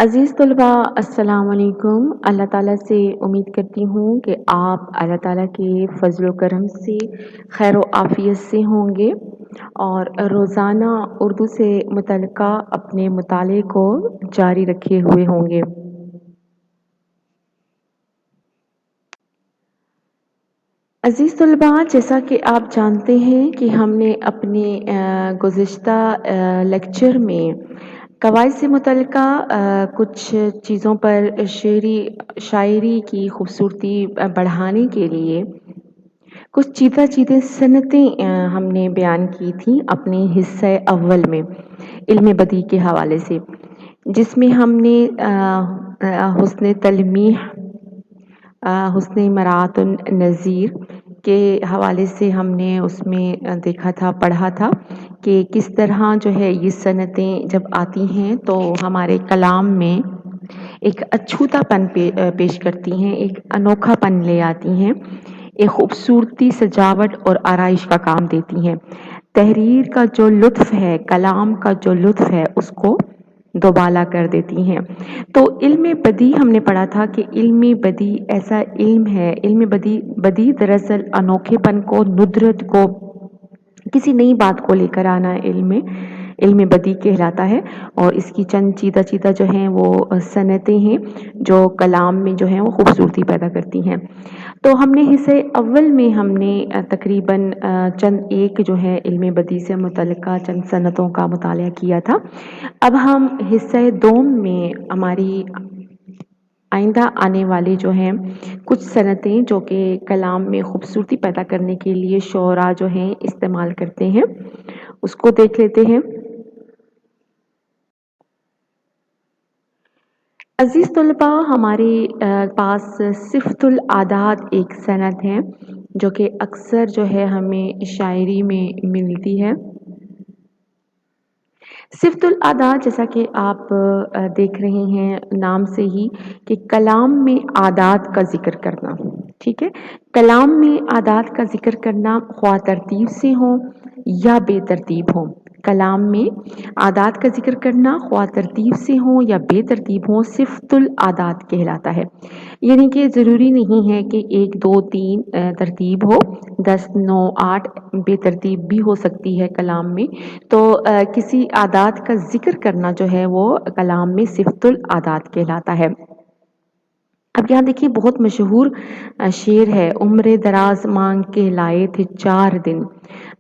عزیز طلبہ السلام علیکم۔ اللہ تعالیٰ سے امید کرتی ہوں کہ آپ اللہ تعالیٰ کے فضل و کرم سے خیر و عافیت سے ہوں گے اور روزانہ اردو سے متعلقہ اپنے مطالعے کو جاری رکھے ہوئے ہوں گے۔ عزیز طلبہ، جیسا کہ آپ جانتے ہیں کہ ہم نے اپنے گزشتہ لیکچر میں قواعد سے متعلقہ کچھ چیزوں پر شاعری کی خوبصورتی بڑھانے کے لیے کچھ چیزیں سنتیں ہم نے بیان کی تھیں اپنے حصہ اول میں علم بدیع کے حوالے سے، جس میں ہم نے حسن تلمیح، حسن مراعات النظیر کے حوالے سے ہم نے اس میں دیکھا تھا، پڑھا تھا کہ کس طرح جو ہے یہ صنعتیں جب آتی ہیں تو ہمارے کلام میں ایک اچھوتا پن پیش کرتی ہیں، ایک انوکھا پن لے آتی ہیں، ایک خوبصورتی سجاوٹ اور آرائش کا کام دیتی ہیں۔ تحریر کا جو لطف ہے، کلام کا جو لطف ہے، اس کو دوبالا کر دیتی ہیں۔ تو علم بدیع ہم نے پڑھا تھا کہ علم بدیع ایسا علم ہے، علم بدیع دراصل انوکھے پن کو، ندرت کو، کسی نئی بات کو لے کر آنا علم بدیع کہلاتا ہے، اور اس کی چند چیدہ جو ہیں وہ صنعتیں ہیں جو کلام میں جو ہیں وہ خوبصورتی پیدا کرتی ہیں۔ تو ہم نے حصہ اول میں ہم نے تقریباً چند ایک جو ہے علم بدیع سے متعلقہ چند صنعتوں کا مطالعہ کیا تھا۔ اب ہم حصہ دوم میں ہماری آئندہ آنے والے جو ہیں کچھ صنعتیں جو کہ کلام میں خوبصورتی پیدا کرنے کے لیے شعراء جو ہیں استعمال کرتے ہیں، اس کو دیکھ لیتے ہیں۔ عزیز طلبہ، ہمارے پاس صفت العادات ایک صنعت ہے جو کہ اکثر جو ہے ہمیں شاعری میں ملتی ہے۔ صفت العادات، جیسا کہ آپ دیکھ رہے ہیں نام سے ہی کہ کلام میں عادات کا ذکر کرنا، ٹھیک ہے، کلام میں عادات کا ذکر کرنا خواہ ترتیب سے ہو یا بے ترتیب ہو، کلام میں عادات کا ذکر کرنا خواہ ترتیب سے ہو یا بے ترتیب ہو صفت العادات کہلاتا ہے۔ یعنی کہ ضروری نہیں ہے کہ 1 2 3 ترتیب ہو، 10 9 8 بے ترتیب بھی ہو سکتی ہے کلام میں۔ تو کسی عادات کا ذکر کرنا جو ہے وہ کلام میں صفت العادات کہلاتا ہے۔ اب یہاں دیکھیے بہت مشہور شعر ہے، عمر دراز مانگ کے لائے تھے 4 دن،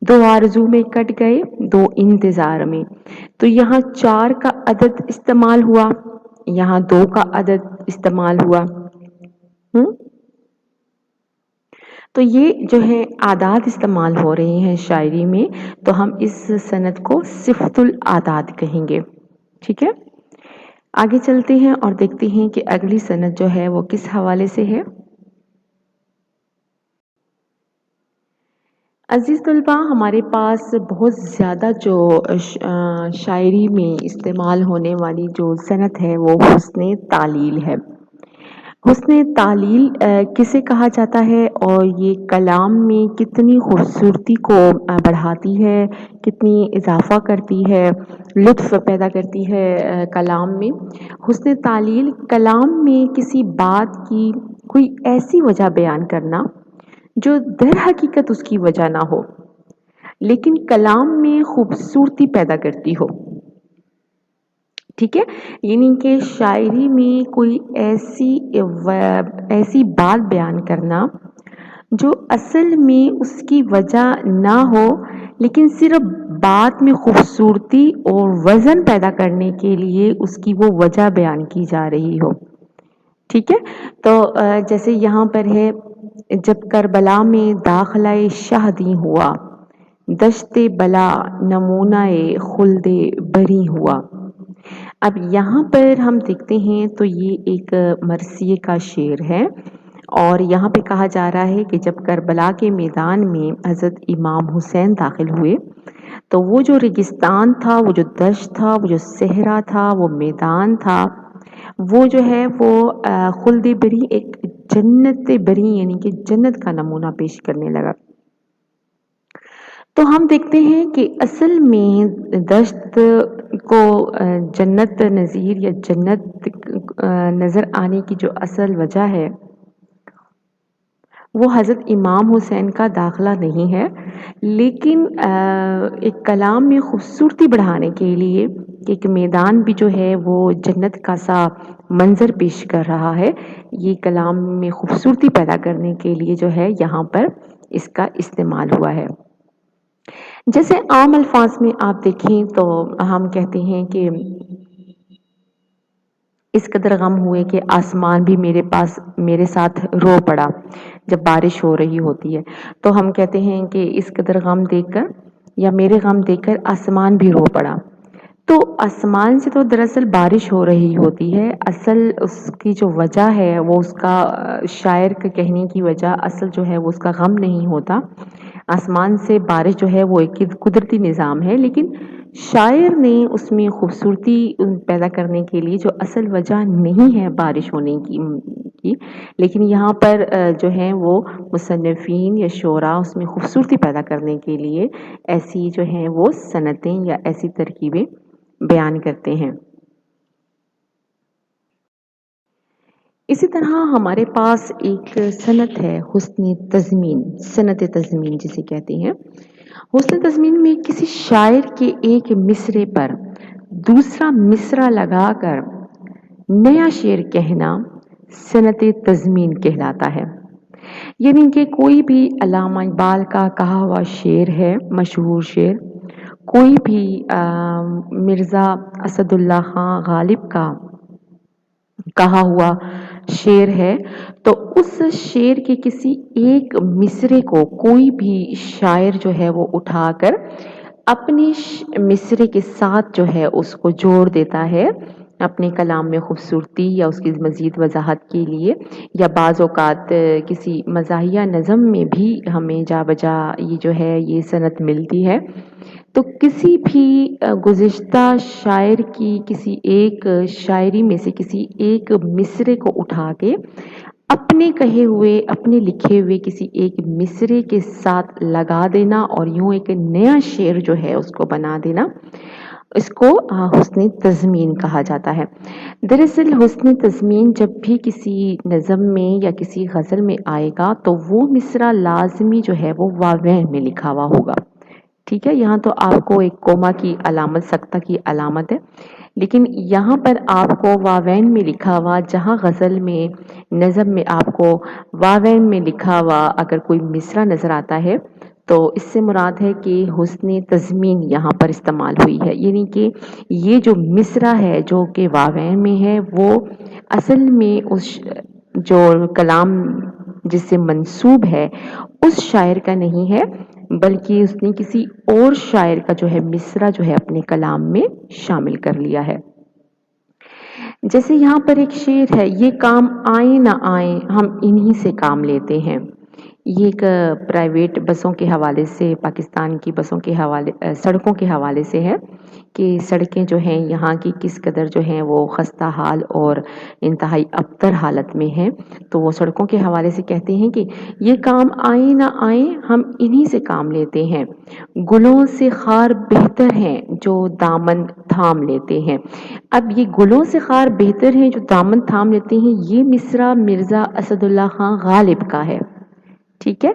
2 آرزو میں کٹ گئے 2 انتظار میں۔ تو یہاں 4 کا عدد استعمال ہوا، یہاں 2 کا عدد استعمال ہوا۔ تو یہ جو ہے عادات استعمال ہو رہے ہیں شاعری میں، تو ہم اس صنعت کو صفت العادات کہیں گے، ٹھیک ہے۔ آگے چلتے ہیں اور دیکھتے ہیں کہ اگلی صنعت جو ہے وہ کس حوالے سے ہے۔ عزیز طلبہ، ہمارے پاس بہت زیادہ جو شاعری میں استعمال ہونے والی جو صنعت ہے وہ حسن تعلیل ہے۔ حسن تعلیل کسے کہا جاتا ہے اور یہ کلام میں کتنی خوبصورتی کو بڑھاتی ہے، کتنی اضافہ کرتی ہے، لطف پیدا کرتی ہے کلام میں۔ حسن تعلیل کلام میں کسی بات کی کوئی ایسی وجہ بیان کرنا جو در حقیقت اس کی وجہ نہ ہو، لیکن کلام میں خوبصورتی پیدا کرتی ہو، ٹھیک ہے۔ یعنی کہ شاعری میں کوئی ایسی بات بیان کرنا جو اصل میں اس کی وجہ نہ ہو، لیکن صرف بات میں خوبصورتی اور وزن پیدا کرنے کے لیے اس کی وہ وجہ بیان کی جا رہی ہو، ٹھیک ہے۔ تو جیسے یہاں پر ہے، جب کربلا میں داخلہ شہدی ہوا، دشت بلا نمونہ خلد بری ہوا۔ اب یہاں پر ہم دیکھتے ہیں تو یہ ایک مرثیے کا شعر ہے، اور یہاں پہ کہا جا رہا ہے کہ جب کربلا کے میدان میں حضرت امام حسین داخل ہوئے تو وہ جو ریگستان تھا، وہ جو دشت تھا، وہ جو صحرا تھا، وہ میدان تھا، وہ جو ہے وہ خلد بری، ایک جنت بری یعنی کہ جنت کا نمونہ پیش کرنے لگا۔ تو ہم دیکھتے ہیں کہ اصل میں دشت کو جنت نظیر یا جنت نظر آنے کی جو اصل وجہ ہے وہ حضرت امام حسین کا داخلہ نہیں ہے، لیکن ایک کلام میں خوبصورتی بڑھانے کے لیے ایک میدان بھی جو ہے وہ جنت کا سا منظر پیش کر رہا ہے، یہ کلام میں خوبصورتی پیدا کرنے کے لیے جو ہے یہاں پر اس کا استعمال ہوا ہے۔ جیسے عام الفاظ میں آپ دیکھیں تو ہم کہتے ہیں کہ اس قدر غم ہوئے کہ آسمان بھی میرے ساتھ رو پڑا جب بارش ہو رہی ہوتی ہے، تو ہم کہتے ہیں کہ اس قدر غم دیکھ کر یا میرے غم دیکھ کر آسمان بھی رو پڑا۔ تو آسمان سے تو دراصل بارش ہو رہی ہوتی ہے، اصل اس کی جو وجہ ہے وہ اس کا شاعر کے کہنے کی وجہ اصل جو ہے وہ اس کا غم نہیں ہوتا۔ آسمان سے بارش جو ہے وہ ایک قدرتی نظام ہے، لیکن شاعر نے اس میں خوبصورتی پیدا کرنے کے لیے جو اصل وجہ نہیں ہے بارش ہونے کی، لیکن یہاں پر جو ہے وہ مصنفین یا شعراء اس میں خوبصورتی پیدا کرنے کے لیے ایسی جو ہیں وہ صنعتیں یا ایسی ترکیبیں بیان کرتے ہیں۔ اسی طرح ہمارے پاس ایک صنعت ہے حسن تضمین، صنعت تضمین جسے کہتے ہیں۔ حسن تضمین میں کسی شاعر کے ایک مصرے پر دوسرا مصرع لگا کر نیا شعر کہنا صنعت تضمین کہلاتا ہے۔ یعنی کہ کوئی بھی علامہ اقبال کا کہا ہوا شعر ہے، مشہور شعر، کوئی بھی مرزا اسد اللہ خان غالب کا کہا ہوا شعر ہے، تو اس شعر کے کسی ایک مصرے کو کوئی بھی شاعر جو ہے وہ اٹھا کر اپنے مصرے کے ساتھ جو ہے اس کو جوڑ دیتا ہے اپنے کلام میں خوبصورتی یا اس کی مزید وضاحت کے لیے، یا بعض اوقات کسی مزاحیہ نظم میں بھی ہمیں جا بجا یہ جو ہے یہ صنعت ملتی ہے۔ تو کسی بھی گزشتہ شاعر کی کسی ایک شاعری میں سے کسی ایک مصرے کو اٹھا کے اپنے کہے ہوئے اپنے لکھے ہوئے کسی ایک مصرے کے ساتھ لگا دینا اور یوں ایک نیا شعر جو ہے اس کو بنا دینا، اس کو حسن تضمین کہا جاتا ہے۔ دراصل حسن تضمین جب بھی کسی نظم میں یا کسی غزل میں آئے گا تو وہ مصرع لازمی جو ہے وہ واوین میں لکھا ہوا ہوگا، ٹھیک ہے۔ یہاں تو آپ کو ایک کوما کی علامت، سکتہ کی علامت ہے، لیکن یہاں پر آپ کو واوین میں لکھا ہوا، جہاں غزل میں نظم میں آپ کو واوین میں لکھا ہوا اگر کوئی مصرع نظر آتا ہے تو اس سے مراد ہے کہ حسن تضمین یہاں پر استعمال ہوئی ہے، یعنی کہ یہ جو مصرع ہے جو کہ واوین میں ہے وہ اصل میں اس جو کلام جس سے منسوب ہے اس شاعر کا نہیں ہے، بلکہ اس نے کسی اور شاعر کا جو ہے مصرع جو ہے اپنے کلام میں شامل کر لیا ہے۔ جیسے یہاں پر ایک شعر ہے، یہ کام آئیں نہ آئیں ہم انہی سے کام لیتے ہیں، یہ ایک پرائیویٹ بسوں کے حوالے سے، پاکستان کی بسوں کے حوالے، سڑکوں کے حوالے سے ہے کہ سڑکیں جو ہیں یہاں کی کس قدر جو ہیں وہ خستہ حال اور انتہائی ابتر حالت میں ہیں، تو وہ سڑکوں کے حوالے سے کہتے ہیں کہ یہ کام آئیں نہ آئیں ہم انہی سے کام لیتے ہیں، گلوں سے خار بہتر ہیں جو دامن تھام لیتے ہیں۔ اب یہ گلوں سے خار بہتر ہیں جو دامن تھام لیتے ہیں، یہ مصرع مرزا اسد اللہ خان غالب کا ہے، ٹھیک ہے۔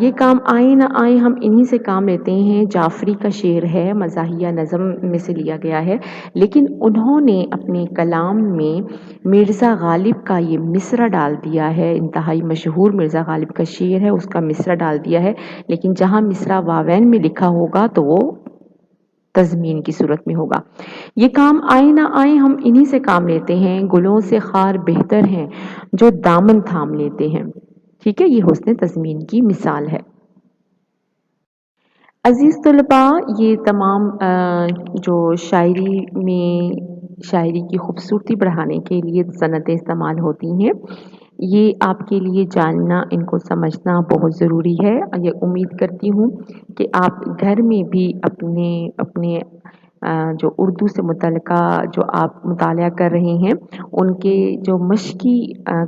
یہ کام آئیں نہ آئیں ہم انہی سے کام لیتے ہیں جعفری کا شعر ہے، مزاحیہ نظم میں سے لیا گیا ہے، لیکن انہوں نے اپنے کلام میں مرزا غالب کا یہ مصرع ڈال دیا ہے، انتہائی مشہور مرزا غالب کا شعر ہے اس کا مصرع ڈال دیا ہے، لیکن جہاں مصرع واوین میں لکھا ہوگا تو وہ تضمین کی صورت میں ہوگا۔ یہ کام آئیں نہ آئیں ہم انہی سے کام لیتے ہیں، گلوں سے خار بہتر ہیں جو دامن تھام لیتے ہیں، ٹھیک ہے۔ یہ حسن تضمین کی مثال ہے۔ عزیز طلباء، یہ تمام جو شاعری میں شاعری کی خوبصورتی بڑھانے کے لیے صنعتیں استعمال ہوتی ہیں، یہ آپ کے لیے جاننا، ان کو سمجھنا بہت ضروری ہے۔ یہ امید کرتی ہوں کہ آپ گھر میں بھی اپنے جو اردو سے متعلقہ جو آپ مطالعہ کر رہے ہیں ان کے جو مشقی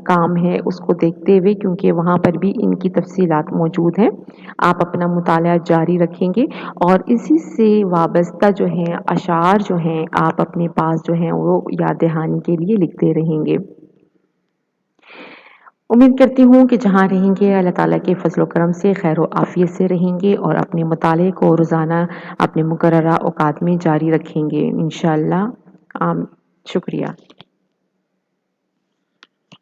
کام ہے اس کو دیکھتے ہوئے، کیونکہ وہاں پر بھی ان کی تفصیلات موجود ہیں، آپ اپنا مطالعہ جاری رکھیں گے اور اسی سے وابستہ جو ہیں اشعار جو ہیں آپ اپنے پاس جو ہیں وہ یاد دہانی کے لیے لکھتے رہیں گے۔ امید کرتی ہوں کہ جہاں رہیں گے اللہ تعالیٰ کے فضل و کرم سے خیر و عافیت سے رہیں گے اور اپنے مطالعے کو روزانہ اپنے مقررہ اوقات میں جاری رکھیں گے انشاءاللہ۔ شکریہ۔